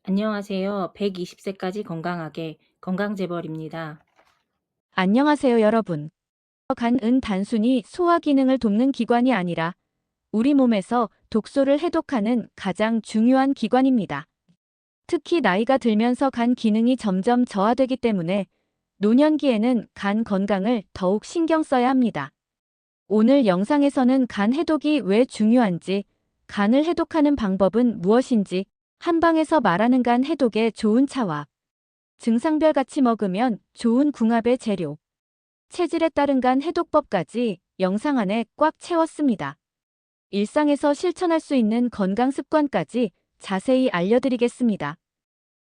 안녕하세요. 120세까지 건강하게 건강재벌입니다. 안녕하세요, 여러분. 간은 단순히 소화 기능을 돕는 기관이 아니라 우리 몸에서 독소를 해독하는 가장 중요한 기관입니다. 특히 나이가 들면서 간 기능이 점점 저하되기 때문에 노년기에는 간 건강을 더욱 신경 써야 합니다. 오늘 영상에서는 간 해독이 왜 중요한지, 간을 해독하는 방법은 무엇인지, 한방에서 말하는 간 해독의 좋은 차와 증상별 같이 먹으면 좋은 궁합의 재료, 체질에 따른 간 해독법까지 영상 안에 꽉 채웠습니다. 일상에서 실천할 수 있는 건강 습관까지 자세히 알려드리겠습니다.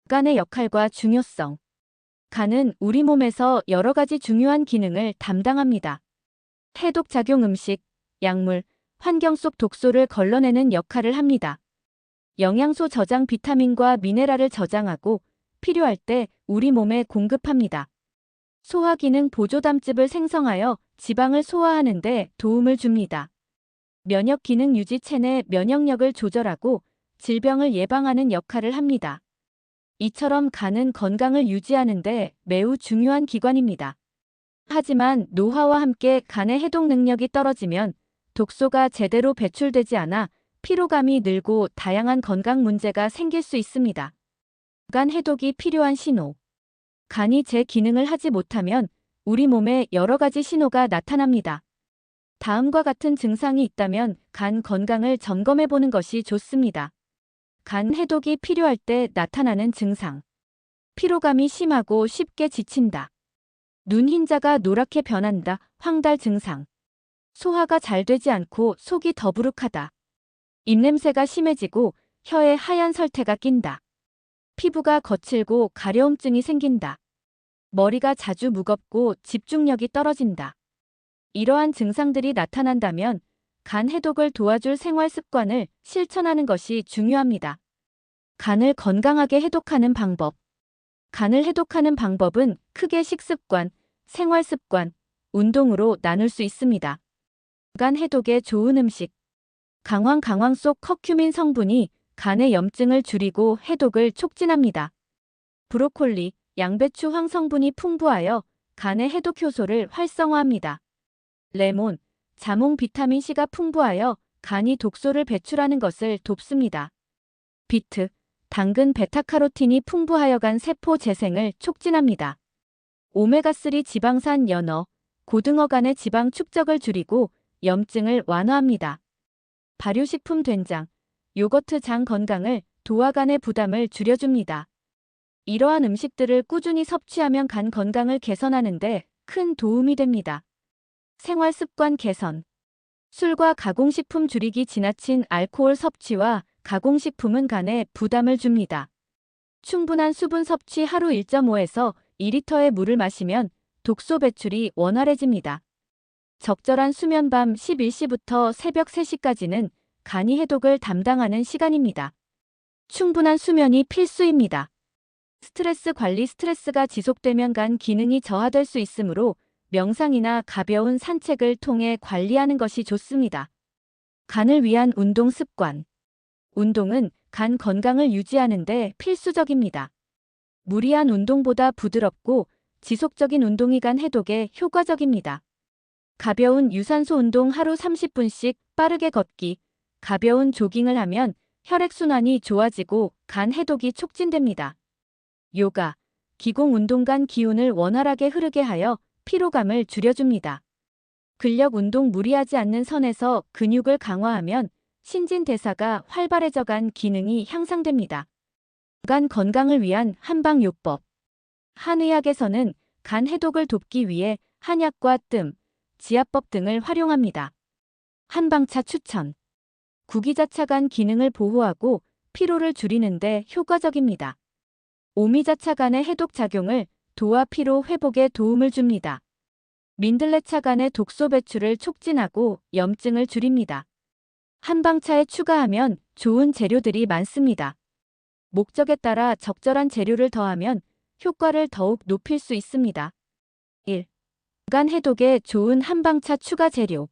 간의 역할과 중요성. 간은 우리 몸에서 여러 가지 중요한 기능을 담당합니다. 해독작용 음식, 약물, 환경 속 독소를 걸러내는 역할을 합니다. 영양소 저장 비타민과 미네랄을 저장하고 필요할 때 우리 몸에 공급합니다. 소화기능 보조담즙을 생성하여 지방을 소화하는 데 도움을 줍니다. 면역기능 유지 체내 면역력을 조절하고 질병을 예방하는 역할을 합니다. 이처럼 간은 건강을 유지하는 데 매우 중요한 기관입니다. 하지만 노화와 함께 간의 해독 능력이 떨어지면 독소가 제대로 배출되지 않아 피로감이 늘고 다양한 건강 문제가 생길 수 있습니다. 간 해독이 필요한 신호. 간이 제 기능을 하지 못하면 우리 몸에 여러 가지 신호가 나타납니다. 다음과 같은 증상이 있다면 간 건강을 점검해 보는 것이 좋습니다. 간 해독이 필요할 때 나타나는 증상. 피로감이 심하고 쉽게 지친다. 눈 흰자가 노랗게 변한다. 황달 증상. 소화가 잘 되지 않고 속이 더부룩하다. 입냄새가 심해지고 혀에 하얀 설태가 낀다. 피부가 거칠고 가려움증이 생긴다. 머리가 자주 무겁고 집중력이 떨어진다. 이러한 증상들이 나타난다면 간 해독을 도와줄 생활 습관을 실천하는 것이 중요합니다. 간을 건강하게 해독하는 방법. 간을 해독하는 방법은 크게 식습관, 생활 습관, 운동으로 나눌 수 있습니다. 간 해독에 좋은 음식. 강황 속 커큐민 성분이 간의 염증을 줄이고 해독을 촉진합니다. 브로콜리, 양배추 황성분이 풍부하여 간의 해독 효소를 활성화합니다. 레몬, 자몽 비타민C가 풍부하여 간이 독소를 배출하는 것을 돕습니다. 비트, 당근 베타카로틴이 풍부하여 간 세포 재생을 촉진합니다. 오메가3 지방산 연어, 고등어 간의 지방 축적을 줄이고 염증을 완화합니다. 발효식품 된장, 요거트 장 건강을 도와 간의 부담을 줄여줍니다. 이러한 음식들을 꾸준히 섭취하면 간 건강을 개선하는 데 큰 도움이 됩니다. 생활 습관 개선. 술과 가공식품 줄이기. 지나친 알코올 섭취와 가공식품은 간에 부담을 줍니다. 충분한 수분 섭취. 하루 1.5에서 2리터의 물을 마시면 독소 배출이 원활해집니다. 적절한 수면. 밤 11시부터 새벽 3시까지는 간이 해독을 담당하는 시간입니다. 충분한 수면이 필수입니다. 스트레스 관리. 스트레스가 지속되면 간 기능이 저하될 수 있으므로 명상이나 가벼운 산책을 통해 관리하는 것이 좋습니다. 간을 위한 운동 습관. 운동은 간 건강을 유지하는 데 필수적입니다. 무리한 운동보다 부드럽고 지속적인 운동이 간 해독에 효과적입니다. 가벼운 유산소 운동. 하루 30분씩 빠르게 걷기, 가벼운 조깅을 하면 혈액순환이 좋아지고 간 해독이 촉진됩니다. 요가, 기공 운동. 간 기운을 원활하게 흐르게 하여 피로감을 줄여줍니다. 근력 운동. 무리하지 않는 선에서 근육을 강화하면 신진대사가 활발해져 간 기능이 향상됩니다. 간 건강을 위한 한방요법. 한의학에서는 간 해독을 돕기 위해 한약과 뜸, 지압법 등을 활용합니다. 한방차 추천. 구기자차 간 기능을 보호하고 피로를 줄이는 데 효과적입니다. 오미자차 간의 해독 작용을 도와 피로 회복에 도움을 줍니다. 민들레차 간의 독소 배출을 촉진하고 염증을 줄입니다. 한방차에 추가하면 좋은 재료들이 많습니다. 목적에 따라 적절한 재료를 더하면 효과를 더욱 높일 수 있습니다. 1. 간 해독에 좋은 한방차 추가 재료.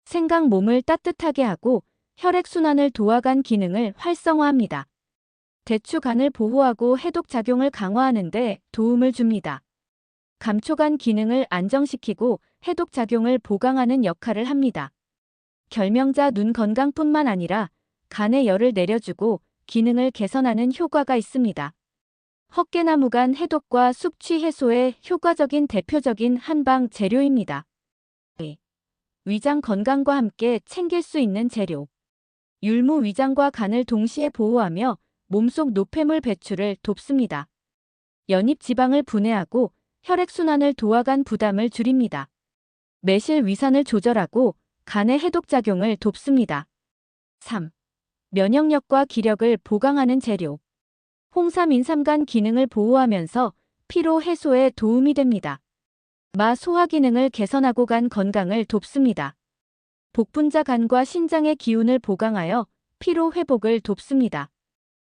생강. 몸을 따뜻하게 하고 혈액순환을 도와 간 기능을 활성화합니다. 대추 간을 보호하고 해독 작용을 강화하는 데 도움을 줍니다. 감초간 기능을 안정시키고 해독 작용을 보강하는 역할을 합니다. 결명자 눈 건강뿐만 아니라 간의 열을 내려주고 기능을 개선하는 효과가 있습니다. 헛개나무간 해독과 숙취 해소에 효과적인 대표적인 한방 재료입니다. 위장 건강과 함께 챙길 수 있는 재료. 율무 위장과 간을 동시에 보호하며 몸속 노폐물 배출을 돕습니다. 연잎 지방을 분해하고 혈액순환을 도와간 부담을 줄입니다. 매실 위산을 조절하고 간의 해독작용을 돕습니다. 3. 면역력과 기력을 보강하는 재료. 홍삼 인삼간 기능을 보호하면서 피로 해소에 도움이 됩니다. 마 소화 기능을 개선하고 간 건강을 돕습니다. 복분자 간과 신장의 기운을 보강하여 피로 회복을 돕습니다.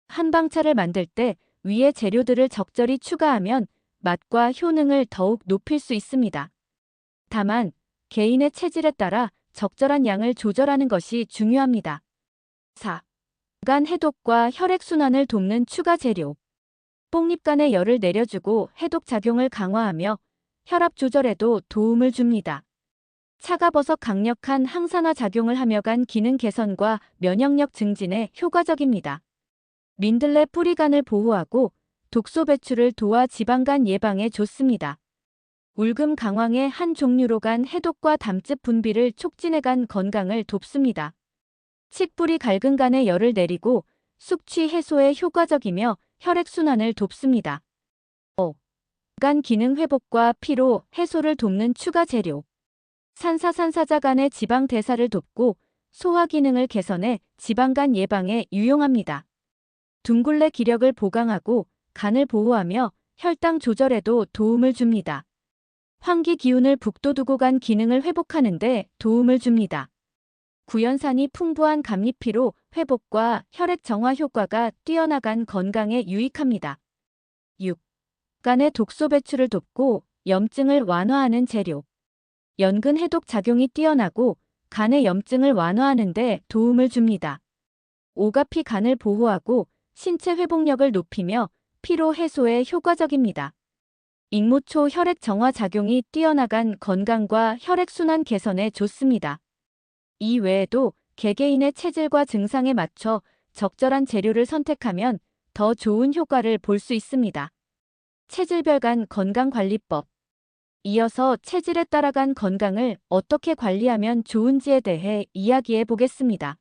한방차를 만들 때 위의 재료들을 적절히 추가하면 맛과 효능을 더욱 높일 수 있습니다. 다만 개인의 체질에 따라 적절한 양을 조절하는 것이 중요합니다. 4. 간 해독과 혈액순환을 돕는 추가 재료. 뽕잎간의 열을 내려주고 해독 작용을 강화하며 혈압 조절에도 도움을 줍니다. 차가버섯 강력한 항산화 작용을 하며 간 기능 개선과 면역력 증진에 효과적입니다. 민들레 뿌리간을 보호하고 독소 배출을 도와 지방간 예방에 좋습니다. 울금 강황의 한 종류로 간 해독과 담즙 분비를 촉진해 간 건강을 돕습니다. 칡뿌리 갈근 간의 열을 내리고 숙취 해소에 효과적이며 혈액순환을 돕습니다. 5. 간 기능 회복과 피로 해소를 돕는 추가 재료. 산사산사자 간의 지방 대사를 돕고 소화 기능을 개선해 지방간 예방에 유용합니다. 둥글레 기력을 보강하고 간을 보호하며 혈당 조절에도 도움을 줍니다. 환기 기운을 북돋우고 간 기능을 회복하는 데 도움을 줍니다. 구연산이 풍부한 감리피로 회복과 혈액 정화 효과가 뛰어나간 건강에 유익합니다. 6. 간의 독소 배출을 돕고 염증을 완화하는 재료. 연근 해독 작용이 뛰어나고 간의 염증을 완화하는 데 도움을 줍니다. 오가피 간을 보호하고 신체 회복력을 높이며 피로 해소에 효과적입니다. 익모초 혈액 정화 작용이 뛰어나간 건강과 혈액순환 개선에 좋습니다. 이 외에도 개개인의 체질과 증상에 맞춰 적절한 재료를 선택하면 더 좋은 효과를 볼 수 있습니다. 체질별 간 건강관리법. 이어서 체질에 따라 간 건강을 어떻게 관리하면 좋은지에 대해 이야기해 보겠습니다.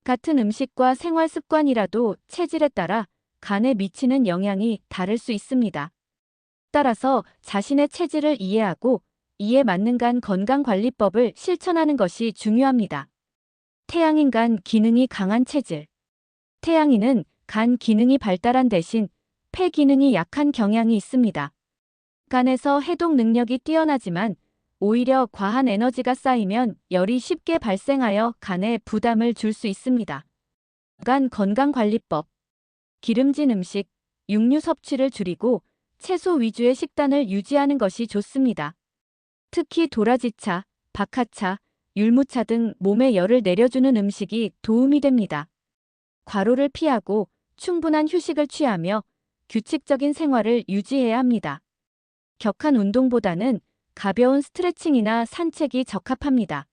같은 음식과 생활 습관이라도 체질에 따라 간에 미치는 영향이 다를 수 있습니다. 따라서 자신의 체질을 이해하고 이에 맞는 간 건강관리법을 실천하는 것이 중요합니다. 태양인 간 기능이 강한 체질. 태양인은 간 기능이 발달한 대신 폐 기능이 약한 경향이 있습니다. 간에서 해독 능력이 뛰어나지만 오히려 과한 에너지가 쌓이면 열이 쉽게 발생하여 간에 부담을 줄 수 있습니다. 간 건강관리법. 기름진 음식, 육류 섭취를 줄이고 채소 위주의 식단을 유지하는 것이 좋습니다. 특히 도라지차, 박하차, 율무차 등 몸에 열을 내려주는 음식이 도움이 됩니다. 과로를 피하고 충분한 휴식을 취하며 규칙적인 생활을 유지해야 합니다. 격한 운동보다는 가벼운 스트레칭이나 산책이 적합합니다.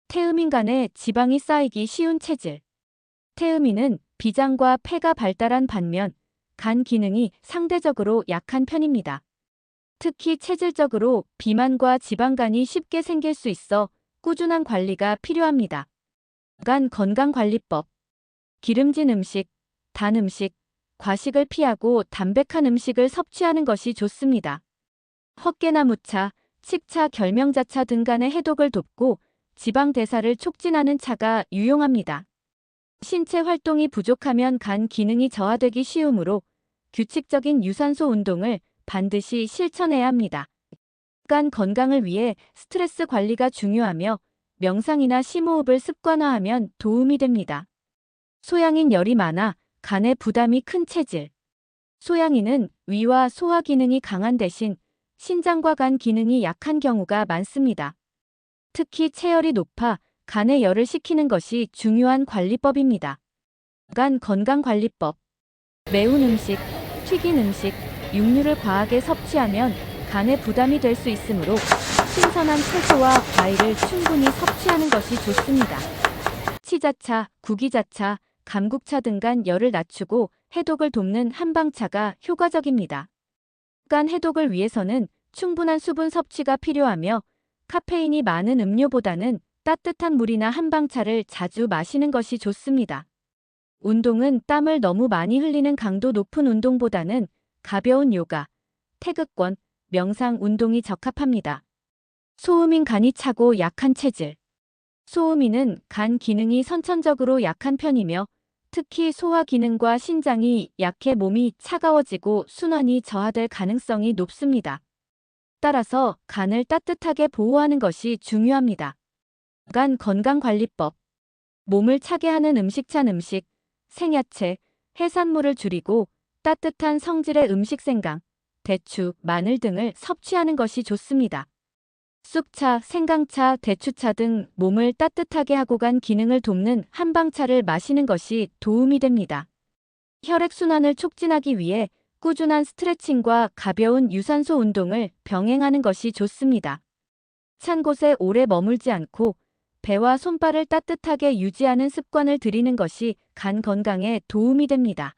태음인 간에 지방이 쌓이기 쉬운 체질. 태음인은 비장과 폐가 발달한 반면 간 기능이 상대적으로 약한 편입니다. 특히 체질적으로 비만과 지방간이 쉽게 생길 수 있어 꾸준한 관리가 필요합니다. 간 건강관리법. 기름진 음식, 단 음식, 과식을 피하고 담백한 음식을 섭취하는 것이 좋습니다. 헛개나무차, 칡차, 결명자차 등 간의 해독을 돕고 지방 대사를 촉진하는 차가 유용합니다. 신체 활동이 부족하면 간 기능이 저하되기 쉬우므로 규칙적인 유산소 운동을 반드시 실천해야 합니다. 간 건강을 위해 스트레스 관리가 중요하며 명상이나 심호흡을 습관화하면 도움이 됩니다. 소양인 열이 많아 간에 부담이 큰 체질. 소양인은 위와 소화 기능이 강한 대신 신장과 간 기능이 약한 경우가 많습니다. 특히 체열이 높아 간에 열을 식히는 것이 중요한 관리법입니다. 간 건강관리법. 매운 음식, 튀긴 음식, 육류를 과하게 섭취하면 간에 부담이 될 수 있으므로 신선한 채소와 과일을 충분히 섭취하는 것이 좋습니다. 치자차, 구기자차, 감국차 등 간 열을 낮추고 해독을 돕는 한방차가 효과적입니다. 간 해독을 위해서는 충분한 수분 섭취가 필요하며 카페인이 많은 음료보다는 따뜻한 물이나 한방차를 자주 마시는 것이 좋습니다. 운동은 땀을 너무 많이 흘리는 강도 높은 운동보다는 가벼운 요가, 태극권, 명상 운동이 적합합니다. 소음인 간이 차고 약한 체질. 소음인은 간 기능이 선천적으로 약한 편이며 특히 소화 기능과 신장이 약해 몸이 차가워지고 순환이 저하될 가능성이 높습니다. 따라서 간을 따뜻하게 보호하는 것이 중요합니다. 간 건강관리법. 몸을 차게 하는 찬 음식, 생야채, 해산물을 줄이고 따뜻한 성질의 음식 생강, 대추, 마늘 등을 섭취하는 것이 좋습니다. 쑥차, 생강차, 대추차 등 몸을 따뜻하게 하고 간 기능을 돕는 한방차를 마시는 것이 도움이 됩니다. 혈액순환을 촉진하기 위해 꾸준한 스트레칭과 가벼운 유산소 운동을 병행하는 것이 좋습니다. 찬 곳에 오래 머물지 않고 배와 손발을 따뜻하게 유지하는 습관을 들이는 것이 간 건강에 도움이 됩니다.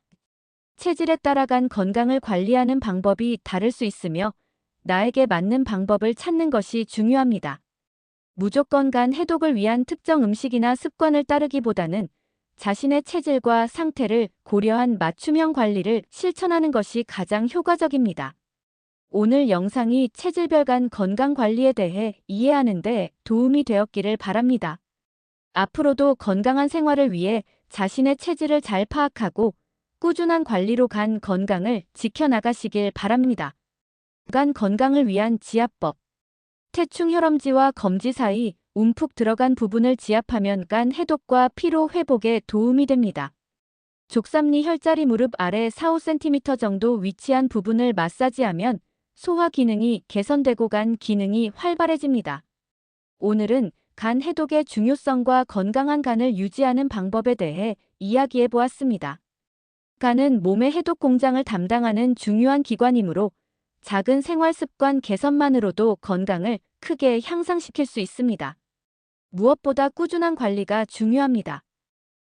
체질에 따라 간 건강을 관리하는 방법이 다를 수 있으며 나에게 맞는 방법을 찾는 것이 중요합니다. 무조건 간 해독을 위한 특정 음식이나 습관을 따르기보다는 자신의 체질과 상태를 고려한 맞춤형 관리를 실천하는 것이 가장 효과적입니다. 오늘 영상이 체질별 간 건강 관리에 대해 이해하는 데 도움이 되었기를 바랍니다. 앞으로도 건강한 생활을 위해 자신의 체질을 잘 파악하고 꾸준한 관리로 간 건강을 지켜나가시길 바랍니다. 간 건강을 위한 지압법. 태충 혈험지와 검지 사이 움푹 들어간 부분을 지압하면 간 해독과 피로 회복에 도움이 됩니다. 족삼리 혈자리 무릎 아래 4-5cm 정도 위치한 부분을 마사지하면 소화 기능이 개선되고 간 기능이 활발해집니다. 오늘은 간 해독의 중요성과 건강한 간을 유지하는 방법에 대해 이야기해 보았습니다. 간은 몸의 해독 공장을 담당하는 중요한 기관이므로 작은 생활 습관 개선만으로도 건강을 크게 향상시킬 수 있습니다. 무엇보다 꾸준한 관리가 중요합니다.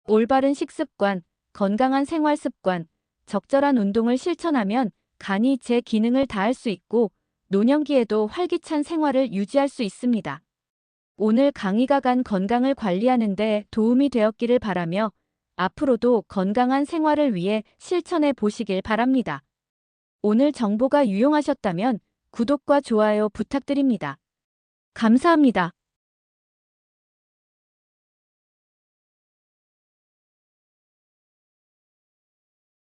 올바른 식습관, 건강한 생활 습관, 적절한 운동을 실천하면 간이 제 기능을 다할 수 있고 노년기에도 활기찬 생활을 유지할 수 있습니다. 오늘 강의가 간 건강을 관리하는 데 도움이 되었기를 바라며 앞으로도 건강한 생활을 위해 실천해 보시길 바랍니다. 오늘 정보가 유용하셨다면 구독과 좋아요 부탁드립니다. 감사합니다.